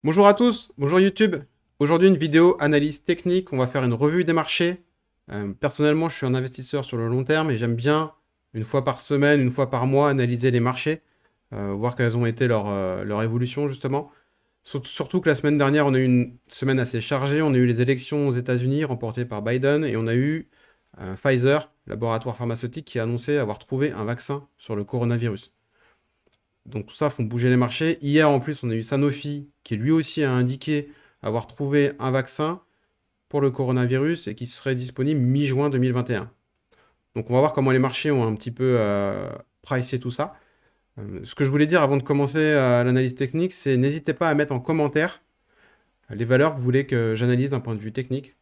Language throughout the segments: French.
Bonjour à tous, bonjour YouTube. Aujourd'hui, une vidéo analyse technique. On va faire une revue des marchés. Personnellement, je suis un investisseur sur le long terme et j'aime bien, une fois par semaine, une fois par mois, analyser les marchés, voir quelles ont été leur évolution justement. Surtout que la semaine dernière, on a eu une semaine assez chargée. On a eu les élections aux États-Unis remportées par Biden et on a eu Pfizer, laboratoire pharmaceutique, qui a annoncé avoir trouvé un vaccin sur le coronavirus. Donc tout ça font bouger les marchés. Hier, en plus, on a eu Sanofi qui lui aussi a indiqué avoir trouvé un vaccin pour le coronavirus et qui serait disponible mi-juin 2021. Donc on va voir comment les marchés ont un petit peu pricé tout ça. Ce que je voulais dire avant de commencer l'analyse technique, c'est n'hésitez pas à mettre en commentaire les valeurs que vous voulez que j'analyse d'un point de vue technique.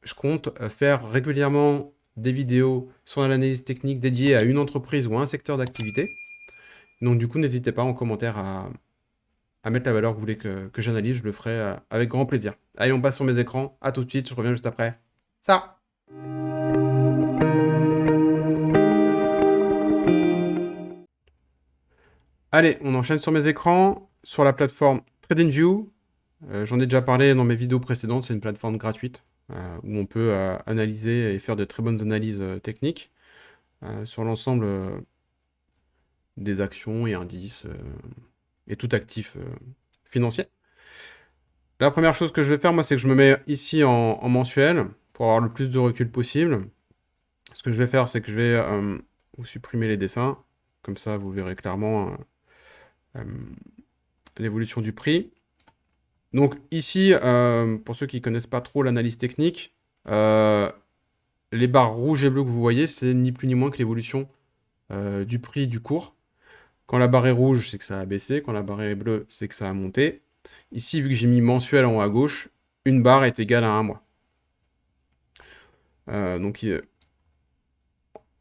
Je compte faire régulièrement des vidéos sur l'analyse technique dédiées à une entreprise ou à un secteur d'activité. Donc du coup, n'hésitez pas en commentaire à mettre la valeur que vous voulez que j'analyse, je le ferai avec grand plaisir. Allez, on passe sur mes écrans. À tout de suite, je reviens juste après. Ça. Allez, on enchaîne sur mes écrans, sur la plateforme TradingView. J'en ai déjà parlé dans mes vidéos précédentes, c'est une plateforme gratuite où on peut analyser et faire de très bonnes analyses techniques sur l'ensemble des actions et indices et tout actif financier. La première chose que je vais faire, moi, c'est que je me mets ici en mensuel pour avoir le plus de recul possible. Ce que je vais faire, c'est que je vais vous supprimer les dessins. Comme ça, vous verrez clairement euh, l'évolution du prix. Donc ici, pour ceux qui ne connaissent pas trop l'analyse technique, les barres rouges et bleues que vous voyez, c'est ni plus ni moins que l'évolution du prix du cours. Quand la barre est rouge, c'est que ça a baissé. Quand la barre est bleue, c'est que ça a monté. Ici, vu que j'ai mis mensuel en haut à gauche, une barre est égale à un mois. Donc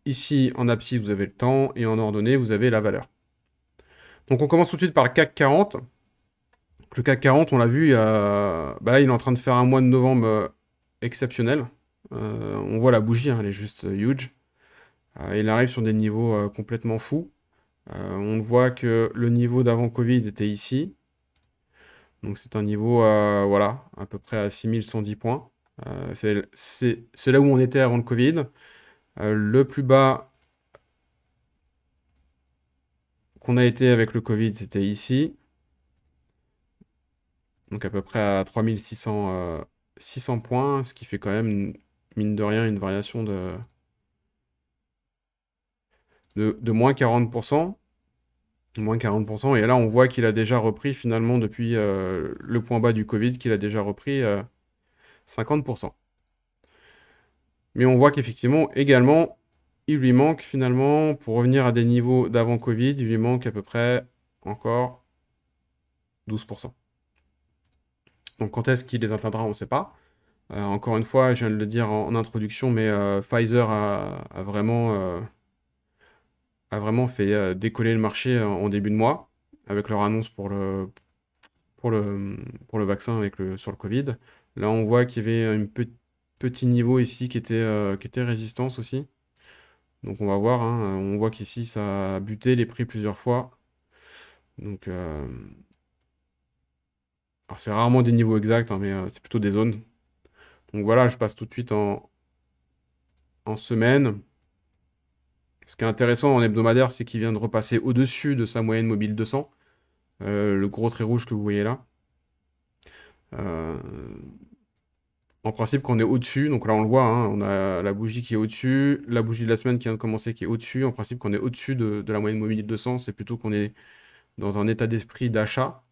ici, en abscisse, vous avez le temps, et en ordonnée, vous avez la valeur. Donc on commence tout de suite par le CAC 40. Le CAC 40, on l'a vu, bah là, il est en train de faire un mois de novembre exceptionnel. On voit la bougie, hein, elle est juste huge. Il arrive sur des niveaux complètement fous. On voit que le niveau d'avant Covid était ici. Donc c'est un niveau, voilà, à peu près à 6110 points. C'est là où on était avant le Covid. Le plus bas qu'on a été avec le Covid, c'était ici. Donc à peu près à 3600 points, ce qui fait quand même, mine de rien, une variation de moins 40%. Moins 40%. Et là, on voit qu'il a déjà repris finalement depuis le point bas du Covid, qu'il a déjà repris 50%. Mais on voit qu'effectivement, également, il lui manque finalement, pour revenir à des niveaux d'avant Covid, il lui manque à peu près encore 12%. Donc quand est-ce qu'il les atteindra, on ne sait pas. Encore une fois, je viens de le dire en introduction, mais Pfizer a vraiment fait décoller le marché en début de mois, avec leur annonce pour le, pour le vaccin sur le Covid. Là, on voit qu'il y avait un petit niveau ici qui était résistance aussi. Donc on va voir, hein, on voit qu'ici, ça a buté les prix plusieurs fois. Donc, alors c'est rarement des niveaux exacts, hein, mais c'est plutôt des zones. Donc voilà, je passe tout de suite en semaine. Ce qui est intéressant en hebdomadaire, c'est qu'il vient de repasser au-dessus de sa moyenne mobile 200. Le gros trait rouge que vous voyez là. Euh, En principe, quand on est au-dessus, donc là on le voit, hein, on a la bougie qui est au-dessus, la bougie de la semaine qui vient de commencer qui est au-dessus. En principe, quand on est au-dessus de la moyenne mobile 200, c'est plutôt qu'on est dans un état d'esprit d'achat.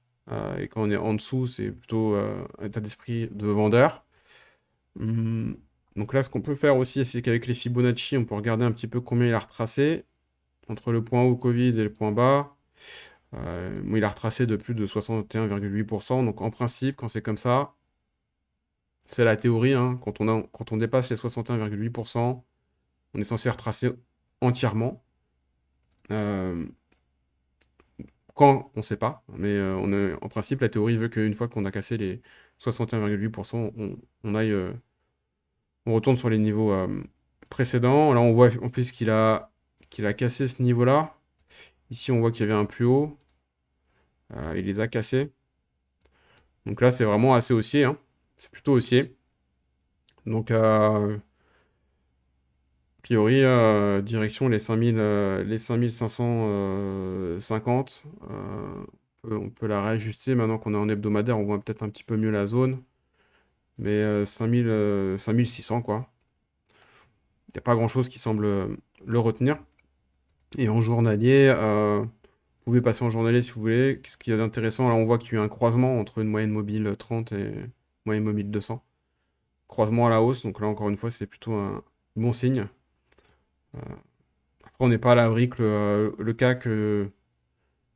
Et quand on est en dessous, c'est plutôt un état d'esprit de vendeur. Hum, donc là, ce qu'on peut faire aussi, c'est qu'avec les Fibonacci, on peut regarder un petit peu combien il a retracé entre le point haut Covid et le point bas. Bon, il a retracé de plus de 61,8%. Donc en principe, quand c'est comme ça, c'est la théorie, hein, quand on dépasse les 61,8%, on est censé retracer entièrement. Euh, Quand, on ne sait pas, mais en principe, la théorie veut qu'une fois qu'on a cassé les 61,8%, on aille, on retourne sur les niveaux précédents. Là, on voit en plus qu'il a cassé ce niveau-là. Ici, on voit qu'il y avait un plus haut. Il les a cassés. Donc là, c'est vraiment assez haussier, hein. C'est plutôt haussier. Donc, a priori, direction les 5000, les 5550. On peut la réajuster maintenant qu'on est en hebdomadaire, on voit peut-être un petit peu mieux la zone. Mais 5000, 5600, quoi. Il n'y a pas grand-chose qui semble le retenir. Et en journalier, vous pouvez passer en journalier si vous voulez. Ce qu'il y a d'intéressant, là on voit qu'il y a eu un croisement entre une moyenne mobile 30 et une moyenne mobile 200. Croisement à la hausse, donc là encore une fois c'est plutôt un bon signe. Après on n'est pas à l'abri que le CAC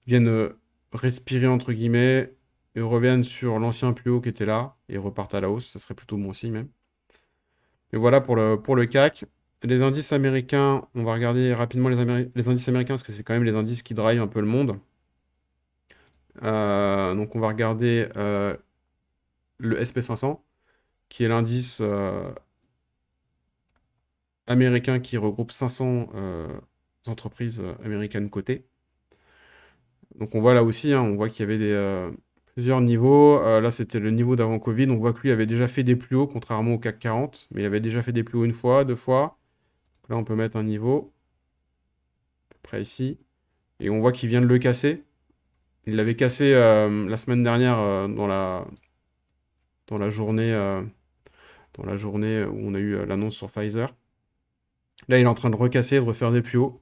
vienne respirer entre guillemets et revienne sur l'ancien plus haut qui était là et reparte à la hausse, ça serait plutôt bon signe même. Et voilà pour le CAC. Les indices américains, on va regarder rapidement les indices américains parce que c'est quand même les indices qui drivent un peu le monde. Donc on va regarder le SP500, qui est l'indice américain qui regroupe 500 entreprises américaines cotées. Donc on voit là aussi, hein, on voit qu'il y avait plusieurs niveaux. Là c'était le niveau d'avant Covid. On voit que lui avait déjà fait des plus hauts, contrairement au CAC 40. Mais il avait déjà fait des plus hauts une fois, deux fois. Donc là on peut mettre un niveau, à peu près ici. Et on voit qu'il vient de le casser. Il l'avait cassé la semaine dernière dans la journée, dans la journée où on a eu l'annonce sur Pfizer. Là, il est en train de recasser, de refaire des plus hauts.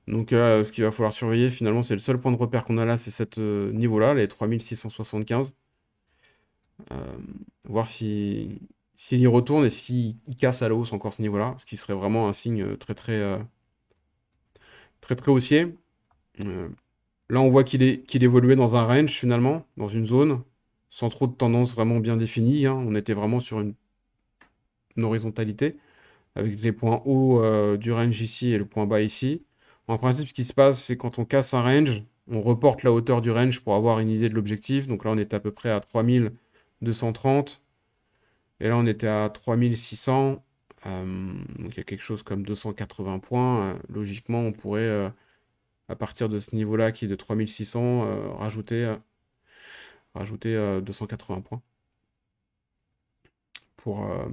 Donc, ce qu'il va falloir surveiller, finalement, c'est le seul point de repère qu'on a là, c'est ce niveau-là, les 3675. Euh, voir s'il y retourne et s'il casse à la hausse encore ce niveau-là, ce qui serait vraiment un signe très, très haussier. Euh, Là, on voit qu'il évoluait dans un range, finalement, dans une zone, sans trop de tendance vraiment bien définie, hein. On était vraiment sur une horizontalité, avec les points hauts du range ici et le point bas ici. En principe, ce qui se passe, c'est quand on casse un range, on reporte la hauteur du range pour avoir une idée de l'objectif. Donc là, on est à peu près à 3230. Et là, on était à 3600. Donc il y a quelque chose comme 280 points. Logiquement, on pourrait, à partir de ce niveau-là, qui est de 3600, rajouter 280 points pour, euh,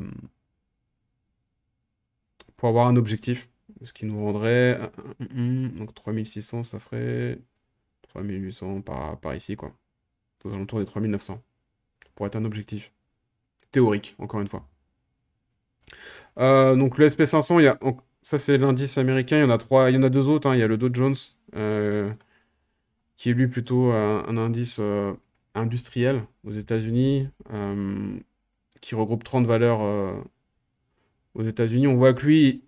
pour avoir un objectif. Ce qui nous rendrait... donc 3600, ça ferait 3800 par ici, quoi. Aux alentours des 3900. Pour être un objectif. Théorique, encore une fois. Donc le SP500, ça c'est l'indice américain, il y en a trois, il y en a deux autres, hein. Il y a le Dow Jones, qui est lui plutôt un indice industriel aux États-Unis, qui regroupe 30 valeurs aux États-Unis. On voit que lui,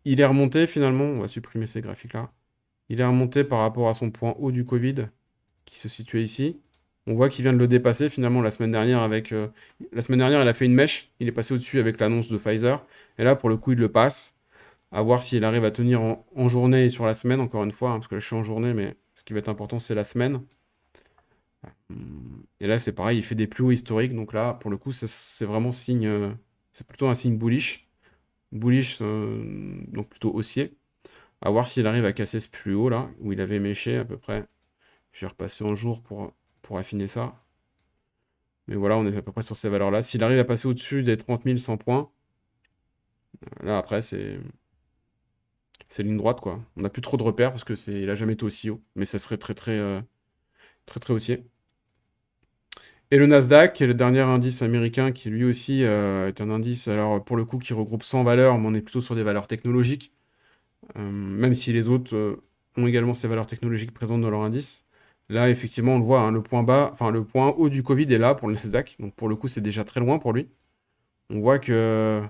il est remonté finalement, on va supprimer ces graphiques-là. Il est remonté par rapport à son point haut du Covid, qui se situait ici. On voit qu'il vient de le dépasser finalement la semaine dernière avec... la semaine dernière, il a fait une mèche, il est passé au-dessus avec l'annonce de Pfizer. Et là, pour le coup, il le passe. À voir s'il arrive à tenir en journée et sur la semaine, encore une fois, hein, parce que là, je suis en journée, mais ce qui va être important, c'est la semaine. Et là, c'est pareil, il fait des plus hauts historiques. Donc là, pour le coup, c'est vraiment signe... c'est plutôt un signe bullish. Bullish, donc plutôt haussier. À voir s'il arrive à casser ce plus haut là, où il avait méché à peu près. Je vais repasser en jour pour affiner ça. Mais voilà, on est à peu près sur ces valeurs-là. S'il arrive à passer au-dessus des 30 100 points, là après, c'est ligne droite, quoi. On n'a plus trop de repères parce que il a jamais été aussi haut. Mais ça serait très, très, très, très haussier. Et le Nasdaq, qui est le dernier indice américain, qui lui aussi est un indice, alors pour le coup, qui regroupe 100 valeurs, mais on est plutôt sur des valeurs technologiques. Même si les autres ont également ces valeurs technologiques présentes dans leur indice. Là, effectivement, on le voit, hein, le point bas, enfin le point haut du Covid est là pour le Nasdaq. Donc pour le coup, c'est déjà très loin pour lui. On voit que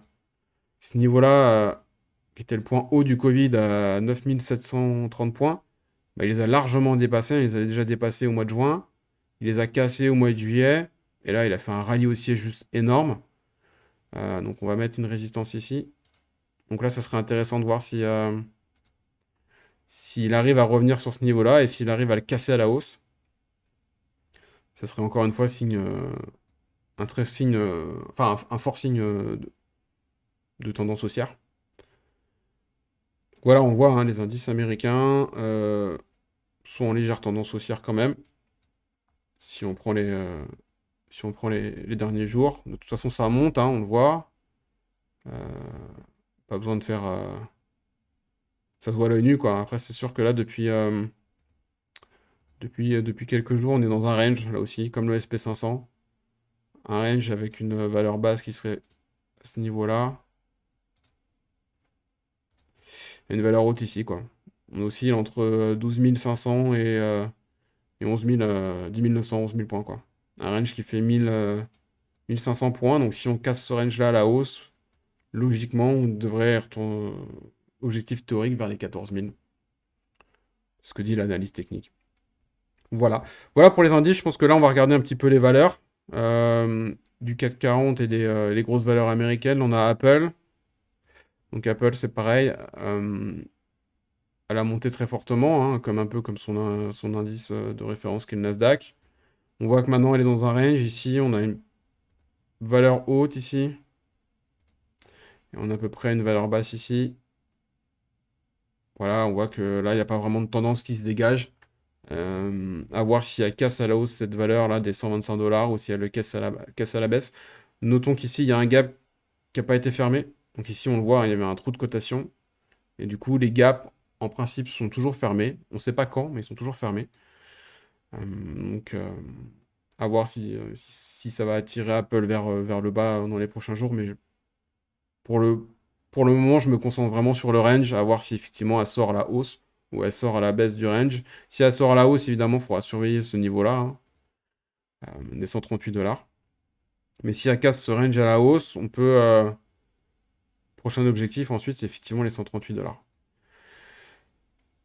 ce niveau-là, qui était le point haut du Covid à 9730 points, bah, il les a largement dépassés. Il les avait déjà dépassés au mois de juin. Il les a cassés au mois de juillet. Et là, il a fait un rallye haussier juste énorme. Donc on va mettre une résistance ici. Donc là, ça serait intéressant de voir s'il arrive à revenir sur ce niveau-là et s'il arrive à le casser à la hausse. Ça serait encore une fois un très signe, enfin un fort signe de tendance haussière. Voilà, on voit, hein, les indices américains sont en légère tendance haussière quand même. Si on prend Si on prend les derniers jours. De toute façon, ça monte, hein, on le voit. Euh, pas besoin de faire... ça se voit à l'œil nu, quoi. Après, c'est sûr que là, depuis quelques jours, on est dans un range, là aussi, comme le SP500. Un range avec une valeur basse qui serait à ce niveau-là. Et une valeur haute ici, quoi. On oscille entre 12 500 et 11 000, 10 900, 11 000 points, quoi. Un range qui fait 1500 points. Donc si on casse ce range-là à la hausse, logiquement, on devrait retourner objectif théorique vers les 14 000. Ce que dit l'analyse technique. Voilà. Voilà pour les indices. Je pense que là, on va regarder un petit peu les valeurs du CAC 40 et les grosses valeurs américaines. On a Apple. Donc Apple, c'est pareil. Elle a monté très fortement, hein, comme un peu comme son indice de référence qui est le Nasdaq. On voit que maintenant, elle est dans un range. Ici, on a une valeur haute ici. Et on a à peu près une valeur basse ici. Voilà, on voit que là, il n'y a pas vraiment de tendance qui se dégage. À voir si elle casse à la hausse cette valeur-là des 125 dollars ou si elle le casse à la baisse. Notons qu'ici, il y a un gap qui n'a pas été fermé. Donc ici, on le voit, il y avait un trou de cotation. Et du coup, les gaps, en principe, sont toujours fermés. On ne sait pas quand, mais ils sont toujours fermés. Donc, à voir si ça va attirer Apple vers le bas dans les prochains jours. Mais pour le, pour le moment, je me concentre vraiment sur le range, à voir si effectivement elle sort à la hausse ou elle sort à la baisse du range. Si elle sort à la hausse, évidemment, il faudra surveiller ce niveau-là, hein, des 138 dollars. Mais si elle casse ce range à la hausse, on peut... prochain objectif, ensuite, c'est effectivement les 138 dollars.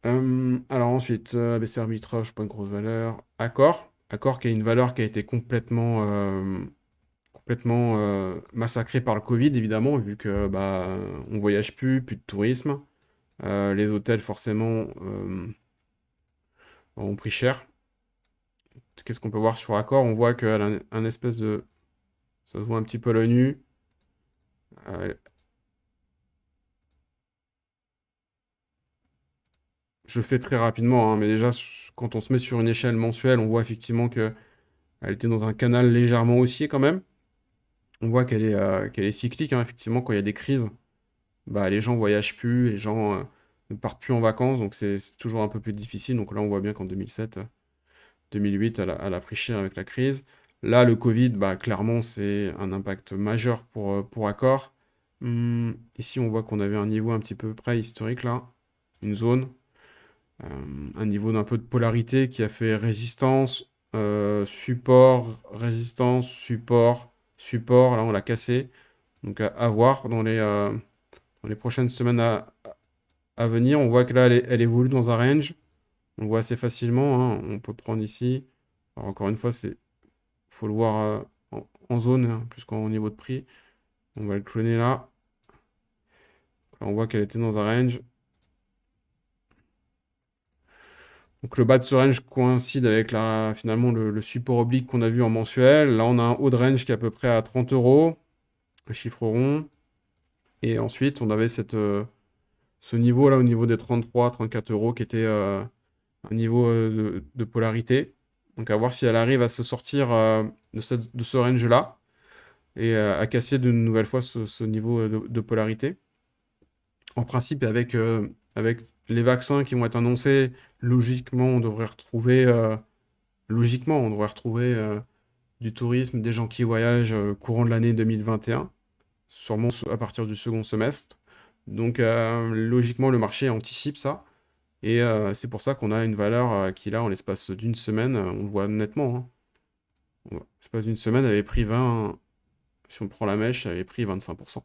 Alors ensuite, ABC arbitrage, pas de grosse valeur. Accor. Accor qui a une valeur qui a été complètement massacrée par le Covid, évidemment, vu que bah, on voyage plus de tourisme. Les hôtels, forcément, ont pris cher. Qu'est-ce qu'on peut voir sur Accor? On voit qu'elle a un espèce de... Ça se voit un petit peu à l'œil nu. Euh, je fais très rapidement, hein, mais déjà, quand on se met sur une échelle mensuelle, on voit effectivement qu'elle était dans un canal légèrement haussier quand même. On voit qu'elle est cyclique, hein, effectivement, quand il y a des crises, bah, les gens voyagent plus, les gens ne partent plus en vacances, donc c'est toujours un peu plus difficile. Donc là, on voit bien qu'en 2007, 2008, elle a pris cher avec la crise. Là, le Covid, bah, clairement, c'est un impact majeur pour Accor. Ici, on voit qu'on avait un niveau un petit peu près historique, là, une zone, un niveau d'un peu de polarité qui a fait résistance, support, résistance, support, support. Là, on l'a cassé. Donc, à voir dans les prochaines semaines à venir. On voit que là, elle évolue dans un range. On le voit assez facilement, hein. On peut prendre ici. Alors, encore une fois, faut le voir en zone, hein, plus qu'en niveau de prix. On va le cloner là. Là, on voit qu'elle était dans un range. Donc le bas de ce range coïncide avec finalement le support oblique qu'on a vu en mensuel. Là, on a un haut de range qui est à peu près à 30 euros, un chiffre rond. Et ensuite, on avait ce niveau là au niveau des 33-34 euros qui était un niveau de polarité. Donc à voir si elle arrive à se sortir de ce range-là et à casser de nouvelle fois ce niveau de polarité. En principe, avec les vaccins qui vont être annoncés, logiquement, on devrait retrouver du tourisme, des gens qui voyagent courant de l'année 2021, sûrement à partir du second semestre. Donc logiquement, le marché anticipe ça. Et c'est pour ça qu'on a une valeur qui, là, en l'espace d'une semaine, on le voit nettement, hein. En l'espace d'une semaine, elle avait pris 20... Si on prend la mèche, elle avait pris 25%.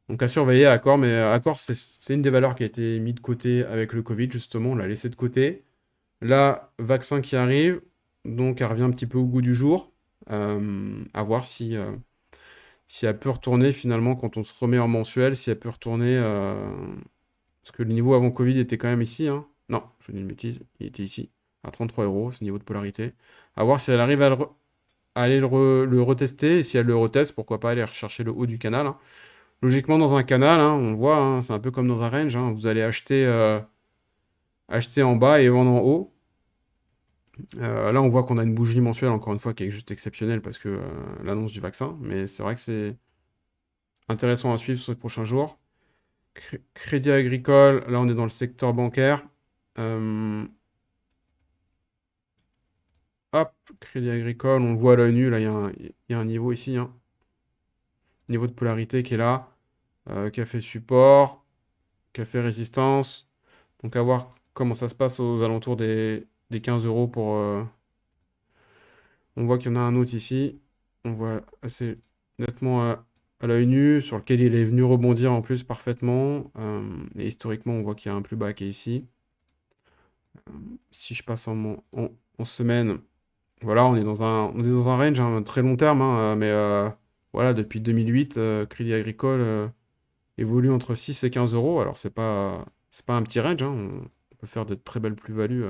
Donc à surveiller Accor, mais Accor, c'est une des valeurs qui a été mise de côté avec le Covid, justement, on l'a laissé de côté. Là, vaccin qui arrive, donc elle revient un petit peu au goût du jour. À voir si elle peut retourner finalement quand on se remet en mensuel, si elle peut retourner... parce que le niveau avant Covid était quand même ici, hein. Non, je dis une bêtise, il était ici, à 33 euros, ce niveau de polarité. À voir si elle arrive à aller le retester, et si elle le reteste, pourquoi pas aller rechercher le haut du canal, hein. Logiquement, dans un canal, hein, on le voit, hein, c'est un peu comme dans un range, hein, vous allez acheter en bas et vendre en haut. Là, on voit qu'on a une bougie mensuelle, encore une fois, qui est juste exceptionnelle parce que l'annonce du vaccin. Mais c'est vrai que c'est intéressant à suivre sur les prochains jours. Crédit Agricole, là, on est dans le secteur bancaire. Euh, Hop, Crédit Agricole, on le voit à l'œil nu, là, il y a un niveau ici, hein. Niveau de polarité qui est là, qui a fait support, qui a fait résistance. Donc à voir comment ça se passe aux alentours des 15 euros pour... On voit qu'il y en a un autre ici. On voit assez nettement à l'œil nu, sur lequel il est venu rebondir en plus parfaitement. Et historiquement, on voit qu'il y a un plus bas qui est ici. Si je passe en semaine, voilà, on est dans un range, hein, très long terme, hein, mais voilà, depuis 2008, Crédit Agricole évolue entre 6 et 15 euros. Alors, c'est pas un petit range, hein, on peut faire de très belles plus-values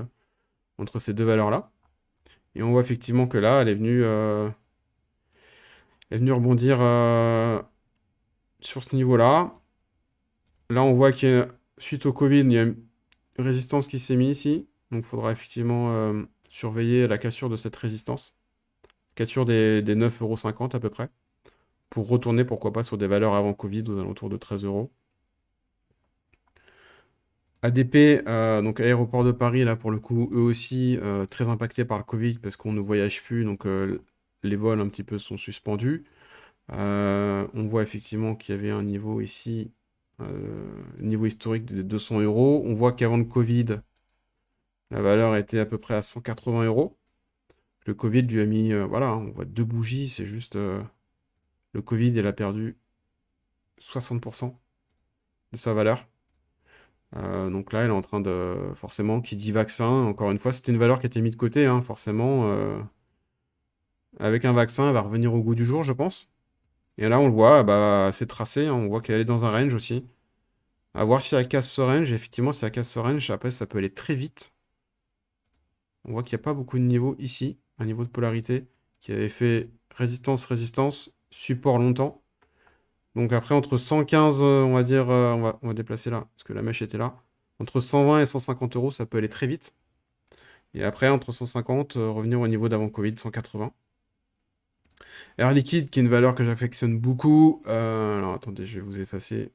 entre ces deux valeurs-là. Et on voit effectivement que là, elle est venue rebondir sur ce niveau-là. Là, on voit suite au Covid, il y a une résistance qui s'est mise ici. Donc, il faudra effectivement surveiller la cassure de cette résistance. Cassure des 9,50 € à peu près. Pour retourner, pourquoi pas, sur des valeurs avant Covid aux alentours de 13 euros. ADP, donc Aéroport de Paris, là pour le coup, eux aussi très impactés par le Covid parce qu'on ne voyage plus, donc les vols un petit peu sont suspendus. On voit effectivement qu'il y avait un niveau ici, niveau historique de 200 euros. On voit qu'avant le Covid, la valeur était à peu près à 180 euros. Le Covid lui a mis, voilà, hein, on voit deux bougies, c'est juste le Covid, il a perdu 60% de sa valeur. Donc là, elle est en train de... Forcément, qui dit vaccin, encore une fois, c'était une valeur qui était mise de côté, hein, forcément. Avec un vaccin, elle va revenir au goût du jour, je pense. Et là, on le voit, bah, c'est tracé, hein, on voit qu'elle est dans un range aussi. À voir si elle casse ce range. Effectivement, si elle casse ce range, après, ça peut aller très vite. On voit qu'il n'y a pas beaucoup de niveaux ici, un niveau de polarité qui avait fait résistance, résistance, support longtemps. Donc après, entre 115, on va dire, on va déplacer là, parce que la mèche était là. Entre 120 et 150 euros, ça peut aller très vite. Et après, entre 150, revenir au niveau d'avant Covid, 180. Air Liquide, qui est une valeur que j'affectionne beaucoup. Alors attendez, je vais vous effacer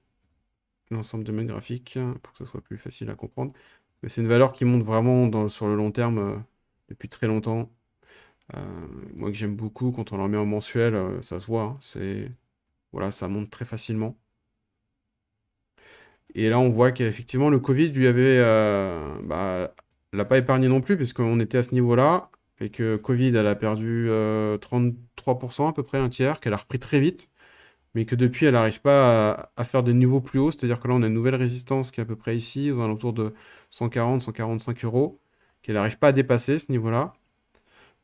l'ensemble de mes graphiques pour que ce soit plus facile à comprendre. Mais c'est une valeur qui monte vraiment sur le long terme depuis très longtemps. Euh, Moi que j'aime beaucoup, quand on le remet en mensuel, ça se voit, hein, voilà, ça monte très facilement. Et là, on voit qu'effectivement, le Covid lui avait, bah, l'a pas épargné non plus, puisqu'on était à ce niveau-là, et que Covid, elle a perdu 33% à peu près, un tiers, qu'elle a repris très vite, mais que depuis, elle n'arrive pas à faire des niveaux plus hauts, c'est-à-dire que là, on a une nouvelle résistance qui est à peu près ici, aux alentours de 140, 145 euros, qu'elle n'arrive pas à dépasser ce niveau-là.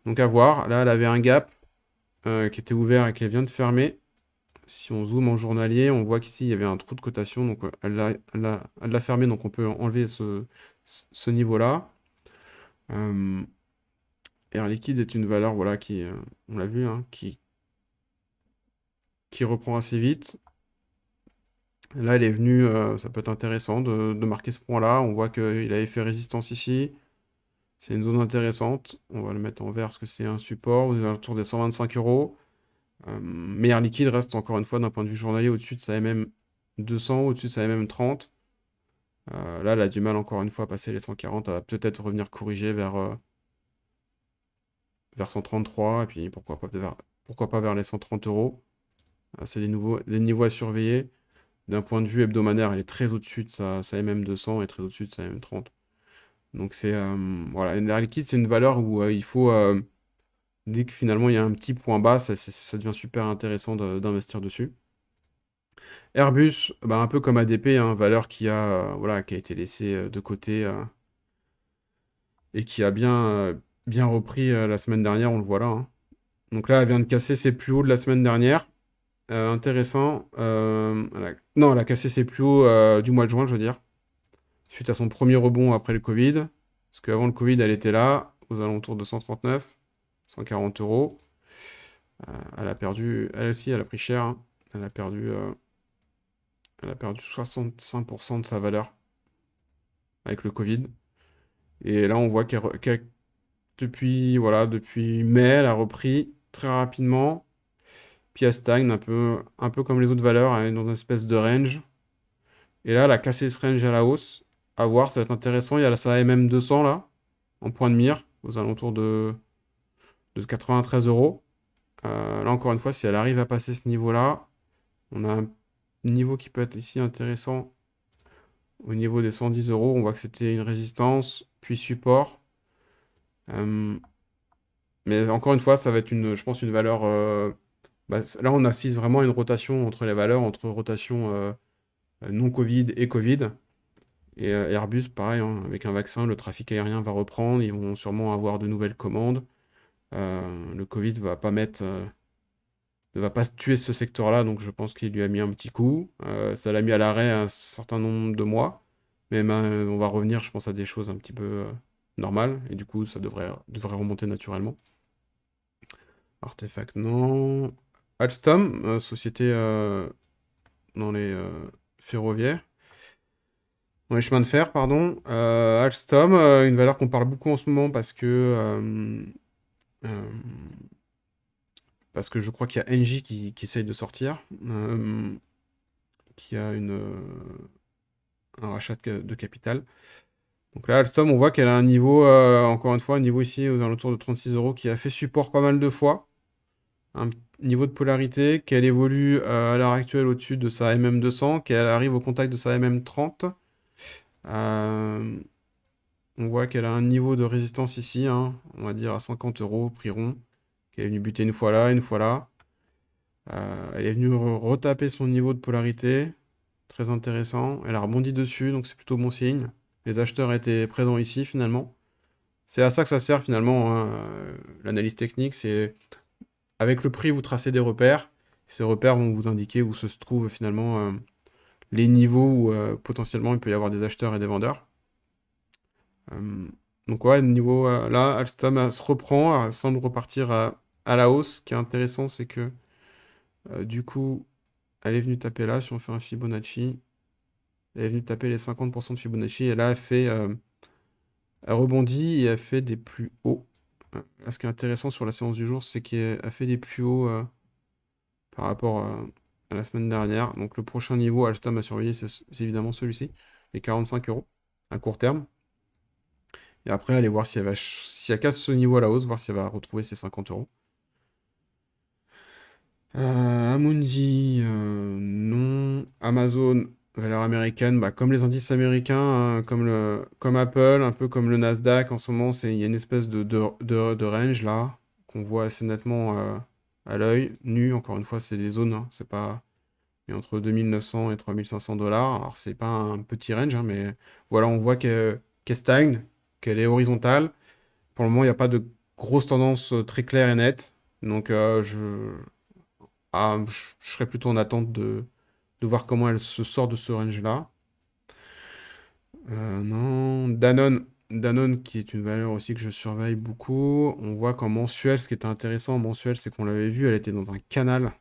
Donc à voir, là, elle avait un gap qui était ouvert et qu'elle vient de fermer. Si on zoome en journalier, on voit qu'ici, il y avait un trou de cotation, donc elle l'a fermé, donc on peut enlever ce niveau-là. Euh, Air Liquide est une valeur, voilà, qui, on l'a vu, hein, qui reprend assez vite. Là, elle est venue, ça peut être intéressant de marquer ce point-là. On voit qu'il avait fait résistance ici. C'est une zone intéressante. On va le mettre en vert parce que c'est un support aux alentours des 125 euros. Mais Air Liquide reste encore une fois d'un point de vue journalier au-dessus de sa MM 200, au-dessus de sa MM 30. Là, elle a du mal encore une fois à passer les 140. Elle va peut-être revenir corriger vers 133. Et puis pourquoi pas vers les 130 euros. C'est des niveaux à surveiller. D'un point de vue hebdomadaire, elle est très au-dessus de sa MM 200 et très au-dessus de sa MM 30. Donc c'est voilà, L'air liquide, c'est une valeur où il faut dès que finalement il y a un petit point bas, ça devient super intéressant d'investir dessus. Airbus, bah, un peu comme ADP, hein, valeur voilà, qui a été laissée de côté et qui a bien repris la semaine dernière, on le voit là, hein. Donc là, elle vient de casser ses plus hauts de la semaine dernière. Intéressant. Non, elle a cassé ses plus hauts du mois de juin, je veux dire, suite à son premier rebond après le Covid. Parce qu'avant le Covid, elle était là, aux alentours de 139, 140 euros. Elle a perdu, elle aussi, elle a pris cher, hein. Elle a perdu 65% de sa valeur avec le Covid. Et là, on voit voilà, depuis mai, elle a repris très rapidement. Puis elle stagne un peu comme les autres valeurs, elle est dans une espèce de range. Et là, elle a cassé ce range à la hausse. À voir, ça va être intéressant. Il y a sa MM200 là, en point de mire, aux alentours de 93 euros. Là, encore une fois, si elle arrive à passer ce niveau-là, on a un niveau qui peut être ici intéressant au niveau des 110 euros. On voit que c'était une résistance, puis support. Euh, mais encore une fois, ça va être je pense, une valeur. Là, on assiste vraiment à une rotation entre les valeurs, entre rotation non Covid et Covid. Et Airbus, pareil, hein, avec un vaccin, le trafic aérien va reprendre. Ils vont sûrement avoir de nouvelles commandes. Le Covid ne va pas tuer ce secteur-là, donc je pense qu'il lui a mis un petit coup. Ça l'a mis à l'arrêt un certain nombre de mois. Mais on va revenir, je pense, à des choses un petit peu normales. Et du coup, ça devrait remonter naturellement. Artefact, non. Alstom, société dans les ferroviaires. Dans les chemins de fer, pardon. Alstom, une valeur qu'on parle beaucoup en ce moment euh, parce que je crois qu'il y a Engie qui essaye de sortir, qui a un rachat de capital. Donc là, Alstom, on voit qu'elle a un niveau, encore une fois, un niveau ici aux alentours de 36 euros, qui a fait support pas mal de fois. Un niveau de polarité, qu'elle évolue à l'heure actuelle au-dessus de sa MM200, qu'elle arrive au contact de sa MM30. Euh, on voit qu'elle a un niveau de résistance ici, hein, on va dire à 50 euros, prix rond, qu'elle est venue buter une fois là, une fois là. Elle est venue retaper son niveau de polarité, très intéressant. Elle a rebondi dessus, donc c'est plutôt bon signe. Les acheteurs étaient présents ici finalement. C'est à ça que ça sert finalement, hein, l'analyse technique, c'est avec le prix, vous tracez des repères. Ces repères vont vous indiquer où se trouvent finalement les niveaux où potentiellement il peut y avoir des acheteurs et des vendeurs. Donc ouais, niveau là, Alstom se reprend, elle semble repartir à la hausse. Ce qui est intéressant, c'est que du coup, elle est venue taper là, si on fait un Fibonacci, elle est venue taper les 50% de Fibonacci, et là, elle rebondit et elle fait des plus hauts. Ce qui est intéressant sur la séance du jour, c'est qu'elle fait des plus hauts par rapport à la semaine dernière. Donc le prochain niveau Alstom à surveiller, c'est évidemment celui-ci, les 45 euros à court terme. Et après, aller voir si elle casse ce niveau à la hausse, voir si elle va retrouver ses 50 euros. Amundi, non. Amazon, valeur américaine, bah, comme les indices américains, hein, comme Apple, un peu comme le Nasdaq, en ce moment, il y a une espèce de range là, qu'on voit assez nettement à l'œil. Nu, encore une fois, c'est des zones, hein, c'est pas. Et entre 2900 et 3500 dollars. Alors, c'est pas un petit range, hein, mais voilà, on voit qu'elle stagne, qu'elle est horizontale. Pour le moment, il n'y a pas de grosse tendance très claire et nette. Donc, je serais plutôt en attente de voir comment elle se sort de ce range-là. Non, Danone. Danone, qui est une valeur aussi que je surveille beaucoup. On voit qu'en mensuel, ce qui était intéressant en mensuel, c'est qu'on l'avait vu, elle était dans un canal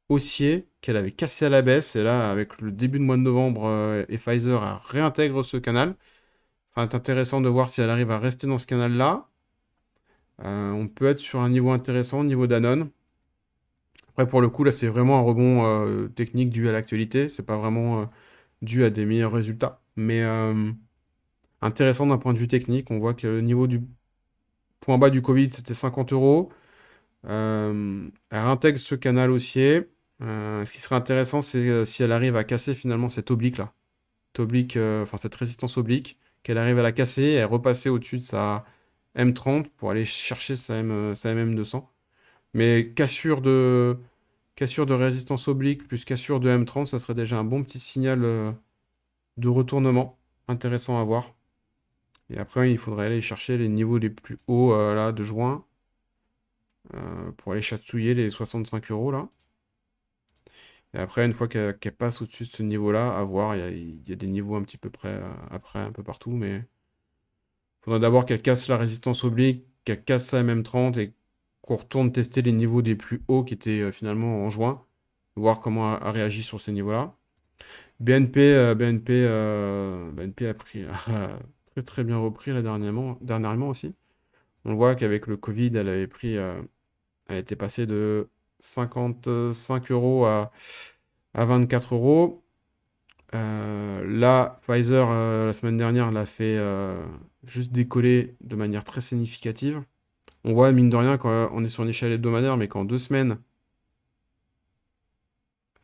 haussier qu'elle avait cassé à la baisse. Et là, avec le début de mois de novembre, et Pfizer réintègre ce canal. Ça va être intéressant de voir si elle arrive à rester dans ce canal-là. On peut être sur un niveau intéressant, niveau Danone. Après, pour le coup, là, c'est vraiment un rebond technique dû à l'actualité. C'est pas vraiment dû à des meilleurs résultats. Mais intéressant d'un point de vue technique. On voit que le niveau du point bas du Covid, c'était 50 euros. Elle réintègre ce canal haussier. Ce qui serait intéressant, c'est si elle arrive à casser finalement cette oblique-là. Enfin cette résistance oblique, qu'elle arrive à la casser et repasser au-dessus de sa M30 pour aller chercher sa MM200. Mais cassure de résistance oblique plus cassure de M30, ça serait déjà un bon petit signal de retournement. Intéressant à voir. Et après, il faudrait aller chercher les niveaux les plus hauts là, de juin pour aller chatouiller les 65 euros là. Et après, une fois qu'elle passe au-dessus de ce niveau-là, à voir, il y a des niveaux un petit peu près après, un peu partout, mais il faudra d'abord qu'elle casse la résistance oblique, qu'elle casse sa MM30 et qu'on retourne tester les niveaux des plus hauts qui étaient finalement en juin, voir comment elle réagit sur ces niveaux-là. BNP a pris, très très bien repris là dernièrement aussi. On voit qu'avec le Covid, elle était passée de 55 euros à 24 euros. Là, Pfizer, la semaine dernière, l'a fait juste décoller de manière très significative. On voit, mine de rien, quand on est sur une échelle hebdomadaire, mais qu'en 2 semaines,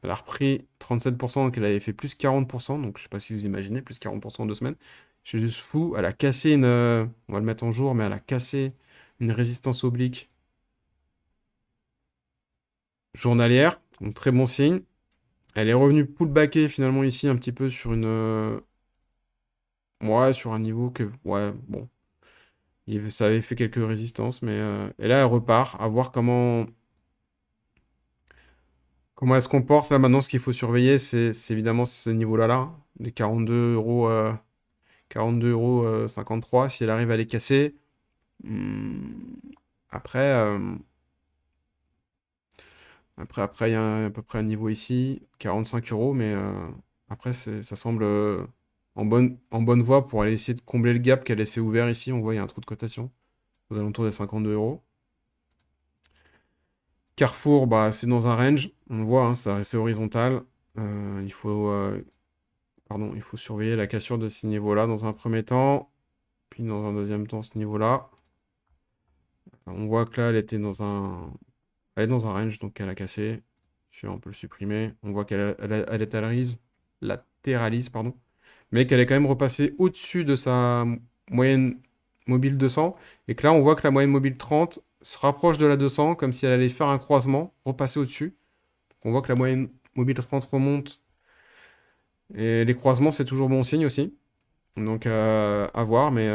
elle a repris 37%, qu'elle avait fait plus 40%. Donc, je sais pas si vous imaginez, plus 40% en 2 semaines. C'est juste fou. Elle a cassé on va le mettre en jour, mais elle a cassé une résistance oblique journalière. Donc, très bon signe. Elle est revenue pullbacker finalement ici un petit peu sur ouais, sur un niveau que... Ouais, bon. Ça avait fait quelques résistances, mais... Et là, elle repart. À voir comment elle se comporte. Là, maintenant, ce qu'il faut surveiller, c'est évidemment ce niveau-là, là. Les 42 euros... 42,53 €, si elle arrive à les casser. Hmm, Après, il y a à peu près un niveau ici, 45 euros, mais après, ça semble en bonne voie pour aller essayer de combler le gap qu'elle laissé ouvert ici. On voit, il y a un trou de cotation aux alentours des 52 euros. Carrefour, bah, c'est dans un range. On le voit, hein, c'est horizontal. Il faut surveiller la cassure de ce niveau-là dans un premier temps, puis dans un deuxième temps, ce niveau-là. On voit que là, elle est dans un range, donc elle a cassé. Celui-là, on peut le supprimer. On voit qu'elle latéralise, pardon. Mais qu'elle est quand même repassée au-dessus de sa moyenne mobile 200. Et que là, on voit que la moyenne mobile 30 se rapproche de la 200, comme si elle allait faire un croisement, repasser au-dessus. Donc on voit que la moyenne mobile 30 remonte. Et les croisements, c'est toujours bon signe aussi. Donc à voir, mais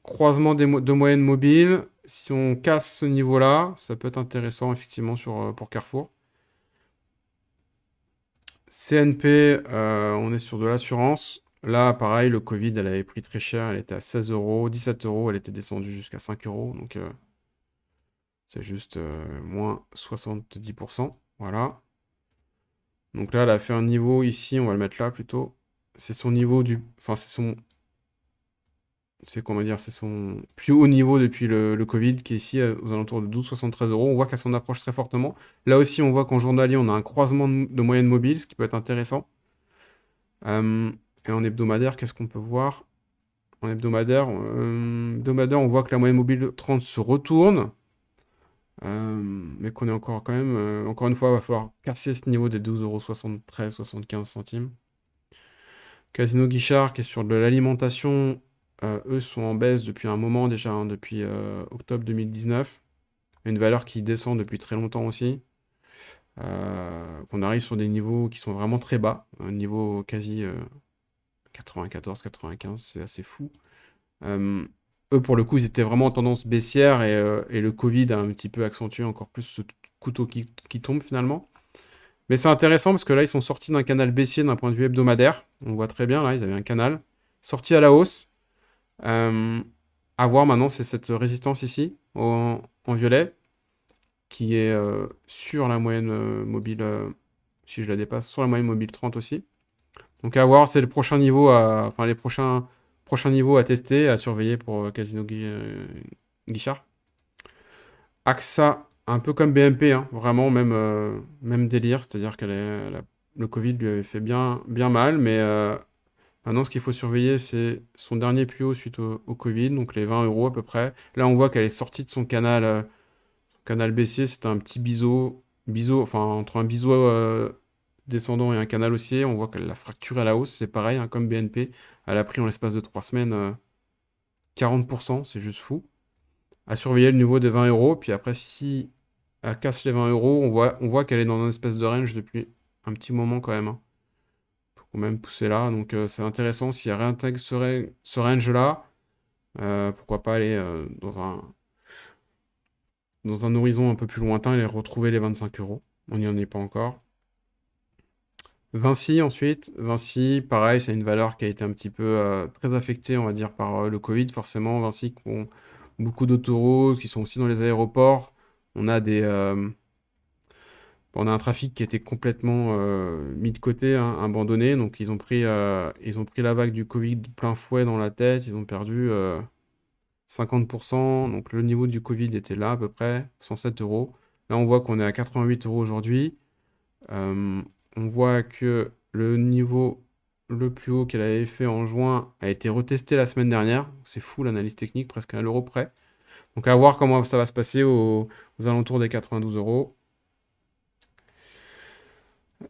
croisement de moyenne mobile, si on casse ce niveau-là, ça peut être intéressant effectivement pour Carrefour. CNP, on est sur de l'assurance. Là, pareil, le Covid, elle avait pris très cher. Elle était à 16 euros, 17 euros. Elle était descendue jusqu'à 5 euros. Donc, c'est juste moins 70%. Voilà. Donc là, elle a fait un niveau ici. On va le mettre là plutôt. C'est son niveau du... Enfin, c'est son plus haut niveau depuis le Covid, qui est ici aux alentours de 12,73 euros. On voit qu'elle s'en approche très fortement. Là aussi, on voit qu'en journalier, on a un croisement de moyenne mobile, ce qui peut être intéressant. Euh, et en hebdomadaire, qu'est-ce qu'on peut voir? En hebdomadaire, on voit que la moyenne mobile 30 se retourne, mais qu'on est encore quand même... encore une fois, il va falloir casser ce niveau des 12,73 € Casino Guichard, qui est sur de l'alimentation, eux sont en baisse depuis un moment déjà, hein, depuis octobre 2019. Une valeur qui descend depuis très longtemps aussi. Qu'on arrive sur des niveaux qui sont vraiment très bas, un niveau quasi 94-95, c'est assez fou. Eux, pour le coup, ils étaient vraiment en tendance baissière et le Covid a un petit peu accentué encore plus ce couteau qui tombe finalement. Mais c'est intéressant parce que là, ils sont sortis d'un canal baissier d'un point de vue hebdomadaire. On voit très bien, là, ils avaient un canal sorti à la hausse. Euh, à voir maintenant, c'est cette résistance ici, en violet, qui est sur la moyenne mobile, si je la dépasse, sur la moyenne mobile 30 aussi. Donc à voir, c'est le prochain niveau enfin les prochains niveaux à tester, à surveiller pour Casino Guichard. AXA, un peu comme BMP, hein, vraiment même délire, c'est-à-dire le Covid lui avait fait bien, bien mal, mais maintenant ce qu'il faut surveiller, c'est son dernier plus haut suite au Covid, donc les 20 euros à peu près. Là on voit qu'elle est sortie de son canal baissier, c'était un petit biseau, enfin entre un biseau descendant et un canal haussier, on voit qu'elle l'a fracturé à la hausse, c'est pareil, hein, comme BNP, elle a pris en l'espace de 3 semaines 40%, c'est juste fou. À surveiller le niveau des 20 euros, puis après si elle casse les 20 euros, on voit qu'elle est dans un espèce de range depuis un petit moment quand même, hein. Faut quand même pousser là, donc c'est intéressant, si elle réintègre ce range-là, pourquoi pas aller dans un horizon un peu plus lointain et retrouver les 25 euros. On n'y en est pas encore. Vinci ensuite. Vinci, pareil, c'est une valeur qui a été un petit peu très affectée, on va dire, par le Covid, forcément. Vinci qui ont beaucoup d'autoroutes, qui sont aussi dans les aéroports. On a on a un trafic qui a été complètement mis de côté, hein, abandonné. Donc ils ont pris la vague du Covid de plein fouet dans la tête. Ils ont perdu 50%. Donc le niveau du Covid était là à peu près, 107 euros. Là, on voit qu'on est à 88 euros aujourd'hui. Euh, on voit que le niveau le plus haut qu'elle avait fait en juin a été retesté la semaine dernière. C'est fou l'analyse technique, presque à l'euro près. Donc à voir comment ça va se passer aux alentours des 92 euros.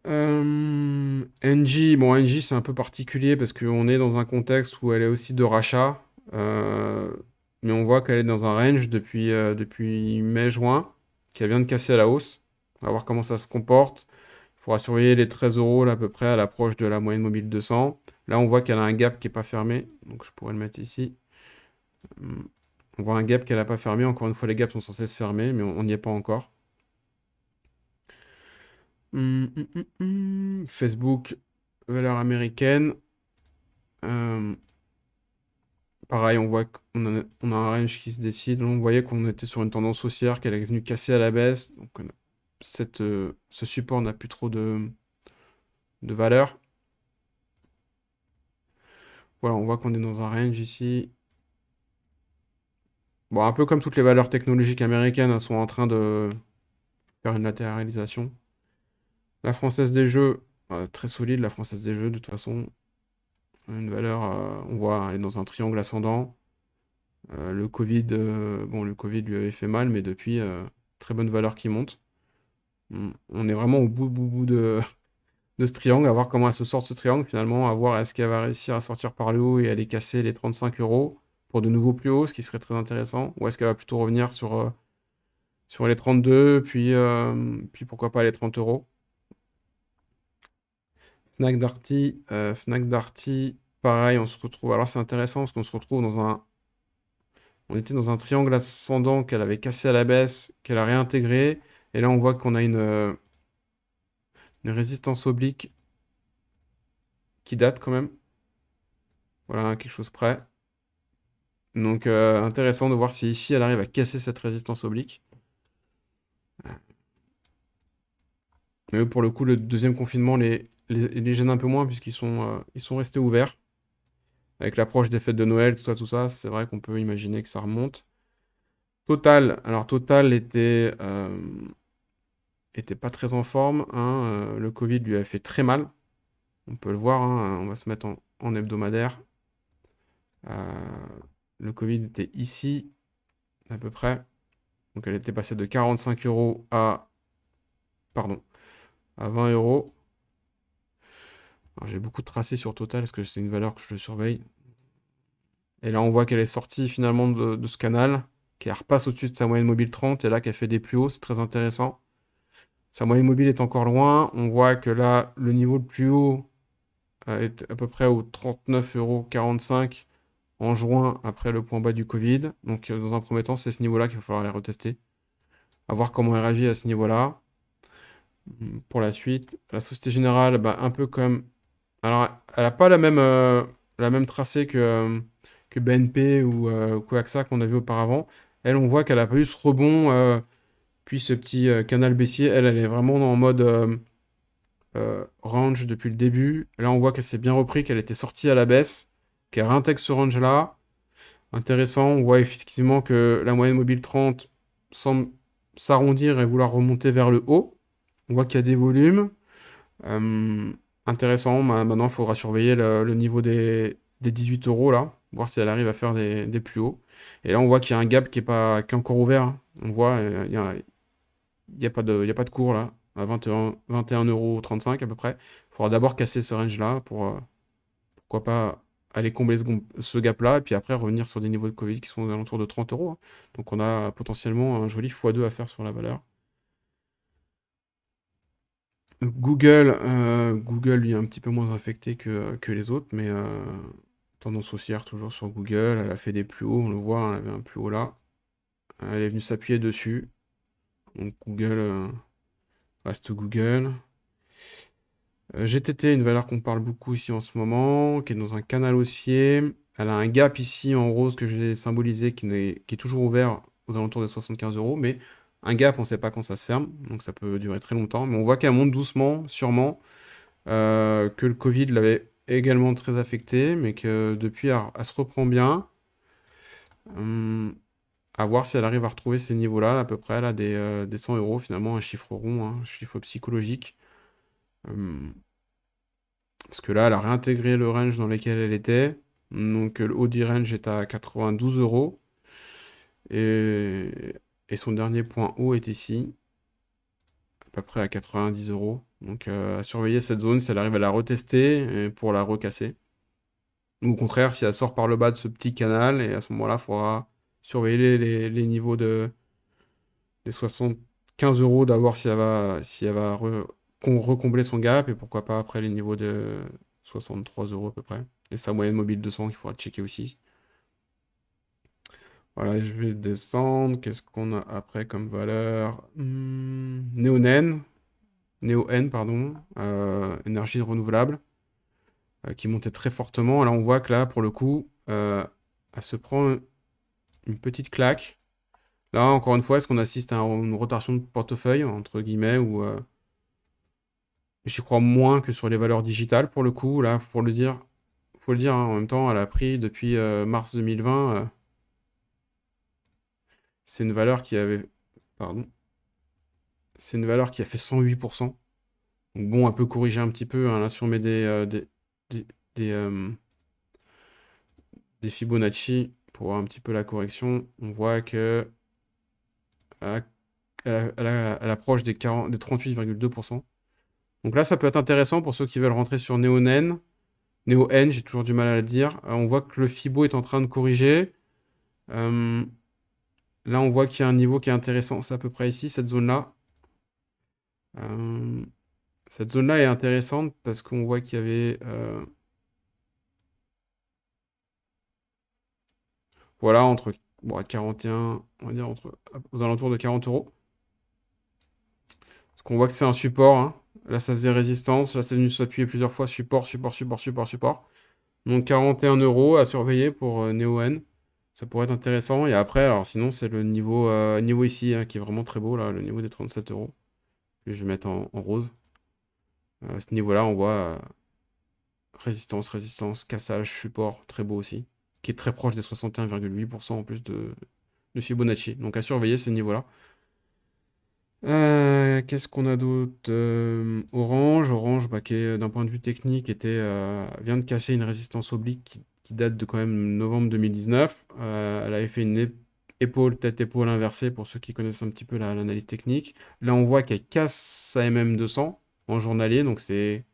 Engie c'est un peu particulier parce qu'on est dans un contexte où elle est aussi de rachat. Euh, mais on voit qu'elle est dans un range depuis mai-juin, qu'elle vient de casser à la hausse. On va voir comment ça se comporte. Il faudra surveiller les 13 euros là, à peu près à l'approche de la moyenne mobile 200. Là, on voit qu'elle a un gap qui n'est pas fermé. Donc je pourrais le mettre ici. On voit un gap qu'elle n'a pas fermé. Encore une fois, les gaps sont censés se fermer, mais on n'y est pas encore. Facebook, valeur américaine. Euh, Pareil, on voit qu'on a un range qui se décide. On voyait qu'on était sur une tendance haussière, qu'elle est venue casser à la baisse. Donc ce support n'a plus trop de valeur. Voilà, on voit qu'on est dans un range ici. Bon, un peu comme toutes les valeurs technologiques américaines, sont en train de faire une latéralisation. La Française des Jeux, très solide, la Française des Jeux, de toute façon. Une valeur, on voit, elle est dans un triangle ascendant. Le Covid, le Covid lui avait fait mal, mais depuis, très bonne valeur qui monte. On est vraiment au bout de ce triangle, à voir comment elle se sort de ce triangle finalement, à voir est-ce qu'elle va réussir à sortir par le haut et aller casser les 35 euros pour de nouveaux plus hauts, ce qui serait très intéressant, ou est-ce qu'elle va plutôt revenir sur les 32, puis pourquoi pas les 30 euros. Fnac Darty, pareil, on se retrouve. Alors c'est intéressant parce qu'on se retrouve on était dans un triangle ascendant qu'elle avait cassé à la baisse, qu'elle a réintégré, et là on voit qu'on a une résistance oblique qui date quand même. Voilà, quelque chose près. Donc intéressant de voir si ici elle arrive à casser cette résistance oblique. Mais eux, pour le coup, le deuxième confinement les gêne un peu moins puisqu'ils sont restés ouverts. Avec l'approche des fêtes de Noël, tout ça, c'est vrai qu'on peut imaginer que ça remonte. Total, alors Total était pas très en forme, hein, le Covid lui a fait très mal. On peut le voir, hein, on va se mettre en hebdomadaire. Le Covid était ici, à peu près. Donc elle était passée de 45 euros pardon, à 20 euros. Alors j'ai beaucoup de tracés sur Total, parce que c'est une valeur que je surveille. Et là, on voit qu'elle est sortie finalement de ce canal, qu'elle repasse au-dessus de sa moyenne mobile 30, et là qu'elle fait des plus hauts, c'est très intéressant. Sa moyenne mobile est encore loin. On voit que là, le niveau le plus haut est à peu près au 39,45 € en juin, après le point bas du Covid. Donc dans un premier temps, c'est ce niveau-là qu'il va falloir aller retester. À voir comment elle réagit à ce niveau-là. Pour la suite, la Société Générale, bah, un peu comme... Alors, elle n'a pas la même tracée que BNP ou AXA qu'on a vu auparavant. Elle, on voit qu'elle n'a pas eu ce rebond, puis ce petit canal baissier. Elle est vraiment en mode range depuis le début. Là, on voit qu'elle s'est bien repris, qu'elle était sortie à la baisse, qu'elle réintègre ce range-là. Intéressant, on voit effectivement que la moyenne mobile 30 semble s'arrondir et vouloir remonter vers le haut. On voit qu'il y a des volumes. Euh, Intéressant. Maintenant, il faudra surveiller le niveau des 18 euros là, voir si elle arrive à faire des plus hauts. Et là, on voit qu'il y a un gap qui est encore ouvert, hein. On voit, il y a pas de cours là, à 21,35 € à peu près. Il faudra d'abord casser ce range là pour pourquoi pas aller combler ce gap là, et puis après revenir sur des niveaux de Covid qui sont aux alentours de 30 euros, hein. Donc on a potentiellement un joli x2 à faire sur la valeur. Google, lui, est un petit peu moins affecté que les autres, mais tendance haussière toujours sur Google. Elle a fait des plus hauts, on le voit, hein, elle avait un plus haut là. Elle est venue s'appuyer dessus. Donc Google reste Google. GTT, une valeur qu'on parle beaucoup ici en ce moment, qui est dans un canal haussier. Elle a un gap ici en rose que j'ai symbolisé qui est toujours ouvert aux alentours des 75 euros, mais un gap, on ne sait pas quand ça se ferme, donc ça peut durer très longtemps. Mais on voit qu'elle monte doucement, sûrement. Que le Covid l'avait également très affecté, mais que depuis, elle se reprend bien. Hum, à voir si elle arrive à retrouver ces niveaux-là, à peu près, là, des 100 euros, finalement, un chiffre rond, hein, un chiffre psychologique. Hum, parce que là, elle a réintégré le range dans lequel elle était. Donc, le haut du range est à 92 euros. Et, et son dernier point haut est ici, à peu près à 90 euros. Donc, à surveiller cette zone si elle arrive à la retester et pour la recasser. Ou au contraire, si elle sort par le bas de ce petit canal, et à ce moment-là, il faudra surveiller les niveaux les 75 euros, d'abord si elle va recombler son gap, et pourquoi pas après les niveaux de 63 euros à peu près. Et sa moyenne mobile 200 qu'il faudra checker aussi. Voilà, je vais descendre. Qu'est-ce qu'on a après comme valeur? Néonen. Néo-N, pardon. Énergie renouvelable. Qui montait très fortement. Là, on voit que là, pour le coup, elle se prend une petite claque. Là, encore une fois, est-ce qu'on assiste à une rotation de portefeuille, entre guillemets, ou j'y crois moins que sur les valeurs digitales, pour le coup. Là, faut le dire, hein, en même temps, elle a pris depuis mars 2020. C'est une valeur qui avait... Pardon. C'est une valeur qui a fait 108%. Donc bon, elle peut corriger un petit peu, hein, là, si on met des, des, euh, des Fibonacci pour voir un petit peu la correction, on voit que elle approche des 40, des 38,2%. Donc là, ça peut être intéressant pour ceux qui veulent rentrer sur NeoN. NeoN, j'ai toujours du mal à le dire. On voit que le Fibo est en train de corriger. Euh, là, on voit qu'il y a un niveau qui est intéressant. C'est à peu près ici, cette zone-là. Euh, cette zone-là est intéressante parce qu'on voit qu'il y avait... voilà, entre bon, 41, on va dire aux alentours de 40 euros. Parce qu'on voit que c'est un support, hein. Là, ça faisait résistance. Là, c'est venu s'appuyer plusieurs fois. Support, support, support, support, support. Donc 41 euros à surveiller pour NeoN. Ça pourrait être intéressant. Et après, alors sinon, c'est le niveau ici, hein, qui est vraiment très beau, là, le niveau des 37 euros. Que je vais mettre en rose. À ce niveau-là, on voit résistance, résistance, cassage, support, très beau aussi. Qui est très proche des 61,8% en plus de Fibonacci. Donc à surveiller ce niveau-là. Qu'est-ce qu'on a d'autre? Orange. Orange, bah, qui est, d'un point de vue technique, vient de casser une résistance oblique qui date de quand même novembre 2019. Elle avait fait une épaule, tête-épaule inversée pour ceux qui connaissent un petit peu l'analyse technique. Là, on voit qu'elle casse sa MM200 en journalier, donc c'est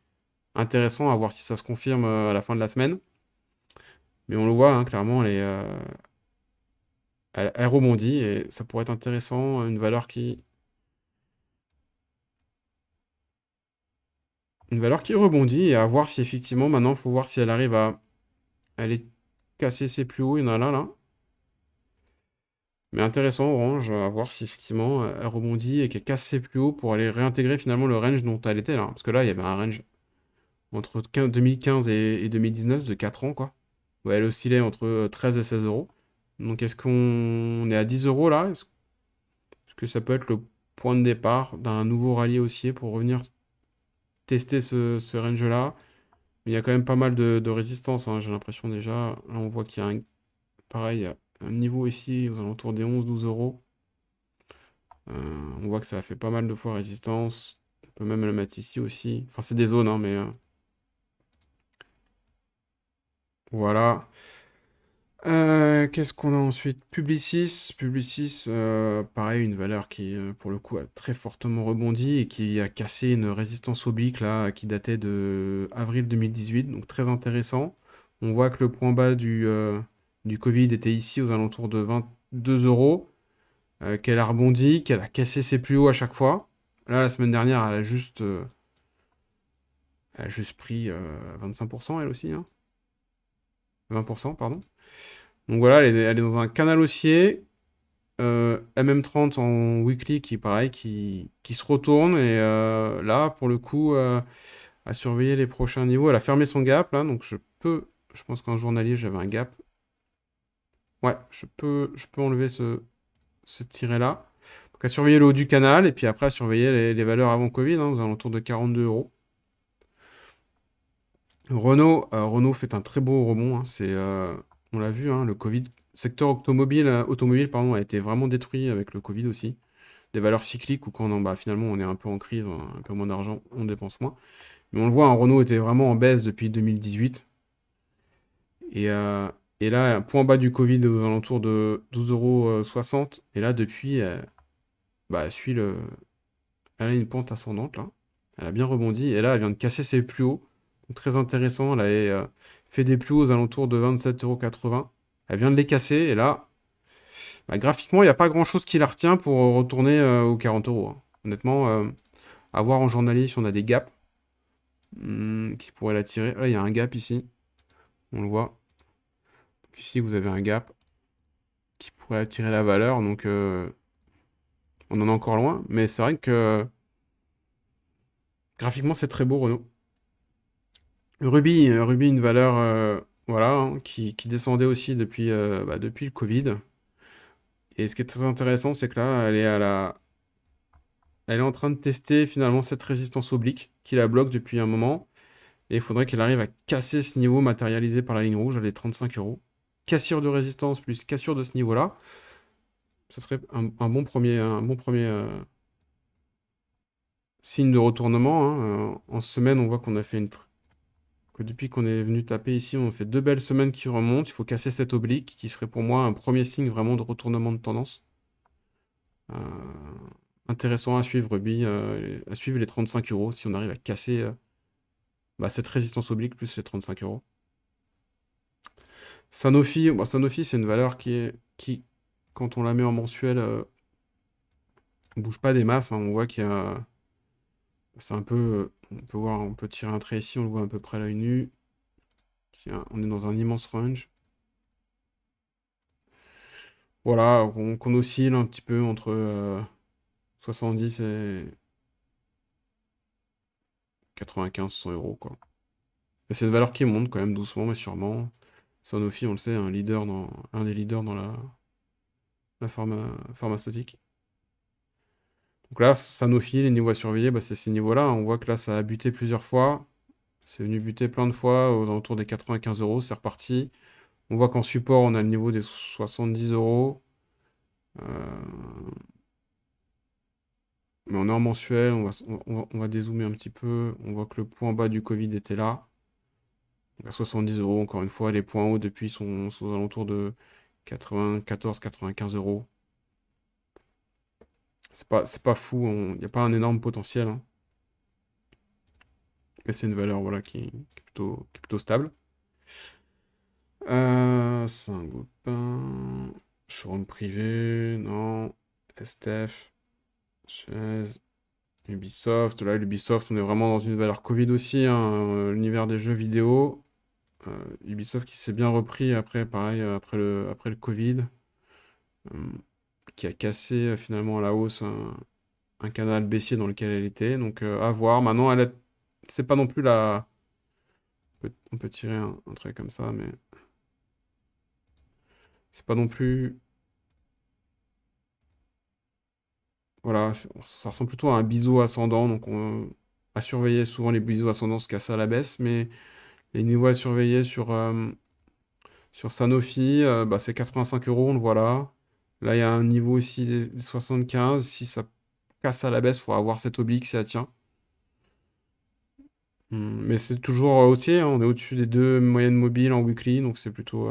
intéressant à voir si ça se confirme à la fin de la semaine. Mais on le voit, hein, clairement, elle rebondit et ça pourrait être intéressant, une valeur qui rebondit et à voir si effectivement, maintenant, il faut voir si elle arrive à aller casser ses plus hauts. Il y en a là. Mais intéressant, Orange, à voir si effectivement elle rebondit et qu'elle casse ses plus hauts pour aller réintégrer finalement le range dont elle était là. Parce que là, il y avait un range entre 2015 et 2019 de 4 ans, quoi. Où elle oscillait entre 13 et 16 euros. Donc est-ce qu'on est à 10 euros là? Est-ce que ça peut être le point de départ d'un nouveau rallye haussier pour revenir tester ce range-là? Mais il y a quand même pas mal de résistance, hein, j'ai l'impression déjà. Là, on voit qu'il y a pareil, il y a un niveau ici aux alentours des 11-12 euros. On voit que ça a fait pas mal de fois résistance. On peut même le mettre ici aussi. Enfin, c'est des zones, hein, mais voilà. Qu'est-ce qu'on a ensuite? Publicis. Publicis, pareil, une valeur qui, pour le coup, a très fortement rebondi et qui a cassé une résistance oblique là, qui datait de avril 2018, donc très intéressant. On voit que le point bas du Covid était ici aux alentours de 22 euros, qu'elle a rebondi, qu'elle a cassé ses plus hauts à chaque fois. Là, la semaine dernière, elle a juste pris 25%, elle aussi, hein. 20%, pardon. Donc voilà, elle est dans un canal haussier. MM30 en weekly qui, pareil, qui se retourne. Et là, pour le coup, à surveiller les prochains niveaux. Elle a fermé son gap, là. Donc je pense qu'en journalier, j'avais un gap. Ouais, je peux enlever ce tiret-là. Donc à surveiller le haut du canal. Et puis après, à surveiller les valeurs avant Covid, hein, aux alentours de 42 euros. Renault fait un très beau rebond, hein. On l'a vu, hein, le Covid secteur automobile pardon, a été vraiment détruit avec le Covid aussi. Des valeurs cycliques où quand bah, finalement on est un peu en crise, on a un peu moins d'argent, on dépense moins. Mais on le voit, Renault était vraiment en baisse depuis 2018. Et, euh, et là, point bas du Covid aux alentours de 12,60 €. Et là, depuis, bah, elle a une pente ascendante là. Elle a bien rebondi. Et là, elle vient de casser ses plus hauts. Donc, très intéressant. Elle avait fait des plus hauts aux alentours de 27,80 €. Elle vient de les casser. Et là, bah, graphiquement, il n'y a pas grand-chose qui la retient pour retourner aux 40 euros, hein. Honnêtement, à voir en journalier si on a des gaps qui pourraient la tirer. Là, il y a un gap ici. On le voit. Donc, ici, vous avez un gap qui pourrait attirer la valeur. Donc, on en est encore loin. Mais c'est vrai que graphiquement, c'est très beau, Renault. Ruby, une valeur voilà, hein, qui descendait aussi depuis le Covid. Et ce qui est très intéressant, c'est que là, elle est en train de tester finalement cette résistance oblique qui la bloque depuis un moment. Et il faudrait qu'elle arrive à casser ce niveau matérialisé par la ligne rouge, elle est 35 euros. Cassure de résistance plus cassure de ce niveau-là, ça serait un bon premier signe de retournement, hein. En semaine, on voit qu'on a fait que depuis qu'on est venu taper ici, on fait 2 belles semaines qui remontent. Il faut casser cette oblique qui serait pour moi un premier signe vraiment de retournement de tendance. Euh, Intéressant à suivre, Ruby, à suivre les 35 euros si on arrive à casser bah, cette résistance oblique plus les 35 euros. Sanofi, bon, Sanofi c'est une valeur qui, quand on la met en mensuel, bouge pas des masses, hein. On voit qu'il y a. C'est un peu. On peut tirer un trait ici, on le voit à peu près à l'œil nu. On est dans un immense range. Voilà, qu'on oscille un petit peu entre 70 et 95, 100 euros, quoi. Et c'est une valeur qui monte quand même doucement, mais sûrement. Sanofi, on le sait, un des leaders dans la pharmaceutique. Donc là, Sanofi, les niveaux à surveiller, bah, c'est ces niveaux-là. On voit que là, ça a buté plusieurs fois. C'est venu buter plein de fois aux alentours des 95 euros. C'est reparti. On voit qu'en support, on a le niveau des 70 euros. Mais on est en mensuel. On va dézoomer un petit peu. On voit que le point bas du Covid était là. Donc à 70 euros, encore une fois. Les points hauts depuis sont aux alentours de 94-95 euros. C'est pas fou. Il n'y a pas un énorme potentiel, hein. Mais c'est une valeur voilà, qui est plutôt stable. Saint-Gobain. Showroom privé. Non. STF. Chaise. Ubisoft. Là, Ubisoft, on est vraiment dans une valeur Covid aussi, hein, l'univers des jeux vidéo. Ubisoft qui s'est bien repris après, pareil, après le Covid. euh, qui a cassé finalement à la hausse un canal baissier dans lequel elle était. Donc à voir. Maintenant, c'est pas non plus la. On peut tirer un trait comme ça, mais c'est pas non plus. Voilà, ça ressemble plutôt à un biseau ascendant. Donc à surveiller, souvent les biseaux ascendants se cassent à la baisse, mais les niveaux à surveiller sur Sanofi, bah, c'est 85 euros, on le voit là. Là, il y a un niveau aussi des 75. Si ça casse à la baisse, il faudra avoir cette oblique si elle tient. Mais c'est toujours haussier, hein. On est au-dessus des deux moyennes mobiles en weekly, donc c'est plutôt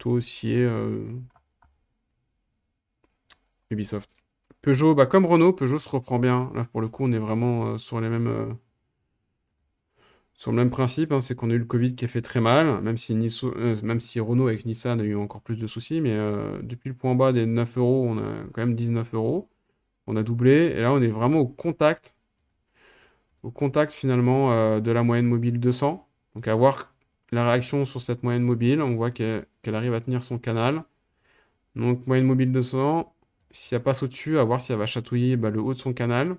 haussier, Ubisoft. Peugeot, bah comme Renault, Peugeot se reprend bien. Là, pour le coup, on est vraiment sur le même principe, hein, c'est qu'on a eu le Covid qui a fait très mal, même si Renault avec Nissan a eu encore plus de soucis, mais depuis le point bas des 9 euros, on a quand même 19 euros. On a doublé, et là, on est vraiment au contact finalement de la moyenne mobile 200. Donc à voir la réaction sur cette moyenne mobile, on voit qu'elle arrive à tenir son canal. Donc moyenne mobile 200, si elle passe au-dessus, à voir si elle va chatouiller bah, le haut de son canal.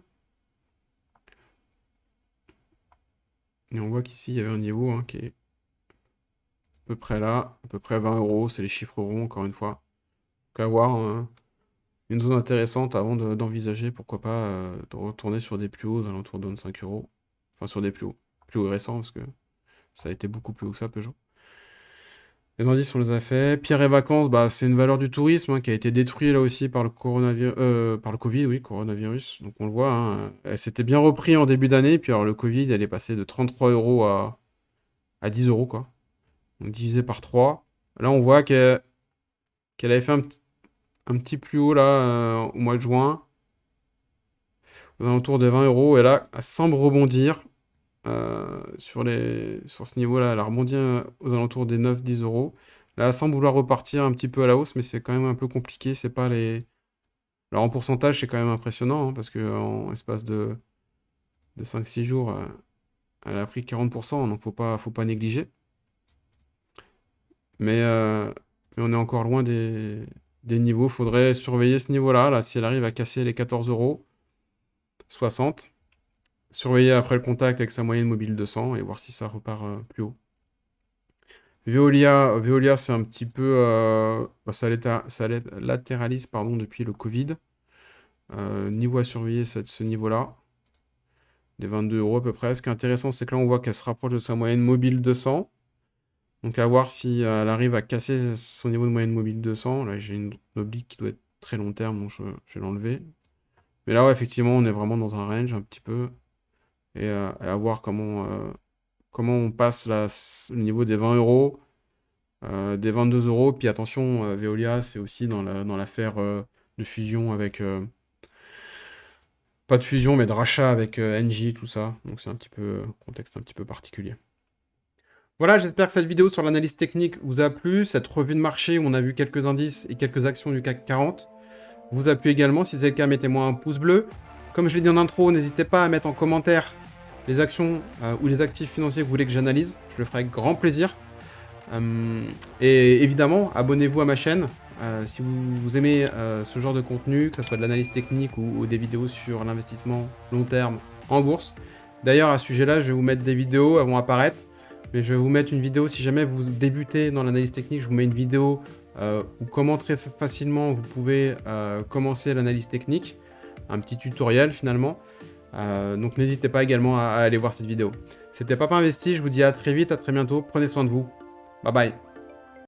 Et on voit qu'ici, il y avait un niveau hein, qui est à peu près là, à peu près 20 euros, c'est les chiffres ronds encore une fois. Donc à voir, une zone intéressante avant d'envisager, pourquoi pas, de retourner sur des plus hauts aux alentours de 25 euros. Enfin sur des plus hauts récents, parce que ça a été beaucoup plus haut que ça, Peugeot. Les indices, on les a fait. Pierre et Vacances, bah, c'est une valeur du tourisme hein, qui a été détruite là aussi par le coronavirus, par le Covid, oui, coronavirus. Donc on le voit, hein, elle s'était bien repris en début d'année, puis alors le Covid, elle est passée de 33 euros à 10 euros, quoi. Donc divisé par 3. Là, on voit qu'elle avait fait un petit plus haut là au mois de juin, aux alentours des 20 euros, et là, elle semble rebondir sur ce niveau-là. Elle a rebondi aux alentours des 9-10 euros. Là, elle semble vouloir repartir un petit peu à la hausse, mais c'est quand même un peu compliqué. C'est pas les. Alors en pourcentage, c'est quand même impressionnant, hein, parce que en espace de 5-6 jours, elle a pris 40%, donc faut pas négliger. Mais on est encore loin des niveaux. Faudrait surveiller ce niveau-là, là, si elle arrive à casser les 14 euros 60. Surveiller après le contact avec sa moyenne mobile 200 et voir si ça repart plus haut. Veolia c'est un petit peu. Bah, ça latéralise pardon, depuis le Covid. Niveau à surveiller, c'est ce niveau-là. Des 22 euros à peu près. Ce qui est intéressant, c'est que là, on voit qu'elle se rapproche de sa moyenne mobile 200. Donc à voir si elle arrive à casser son niveau de moyenne mobile 200. Là, j'ai une oblique qui doit être très long terme, donc je vais l'enlever. Mais là, ouais, effectivement, on est vraiment dans un range un petit peu. Et à voir comment on passe là, le niveau des 20 euros, des 22 euros. Puis attention, Veolia, c'est aussi dans l'affaire de fusion avec. Pas de fusion, mais de rachat avec Engie, tout ça. Donc c'est un petit peu contexte un petit peu particulier. Voilà, j'espère que cette vidéo sur l'analyse technique vous a plu. Cette revue de marché où on a vu quelques indices et quelques actions du CAC 40 vous a plu également. Si c'est le cas, mettez-moi un pouce bleu. Comme je l'ai dit en intro, n'hésitez pas à mettre en commentaire les actions ou les actifs financiers que vous voulez que j'analyse. Je le ferai avec grand plaisir. Et évidemment, abonnez-vous à ma chaîne. Si vous aimez ce genre de contenu, que ce soit de l'analyse technique ou des vidéos sur l'investissement long terme en bourse. D'ailleurs, à ce sujet-là, je vais vous mettre des vidéos, elles vont apparaître. Mais je vais vous mettre une vidéo, si jamais vous débutez dans l'analyse technique, je vous mets une vidéo où comment très facilement vous pouvez commencer l'analyse technique. Un petit tutoriel finalement. Donc n'hésitez pas également à aller voir cette vidéo. C'était Papa Investi, je vous dis à très vite, à très bientôt, prenez soin de vous. Bye bye.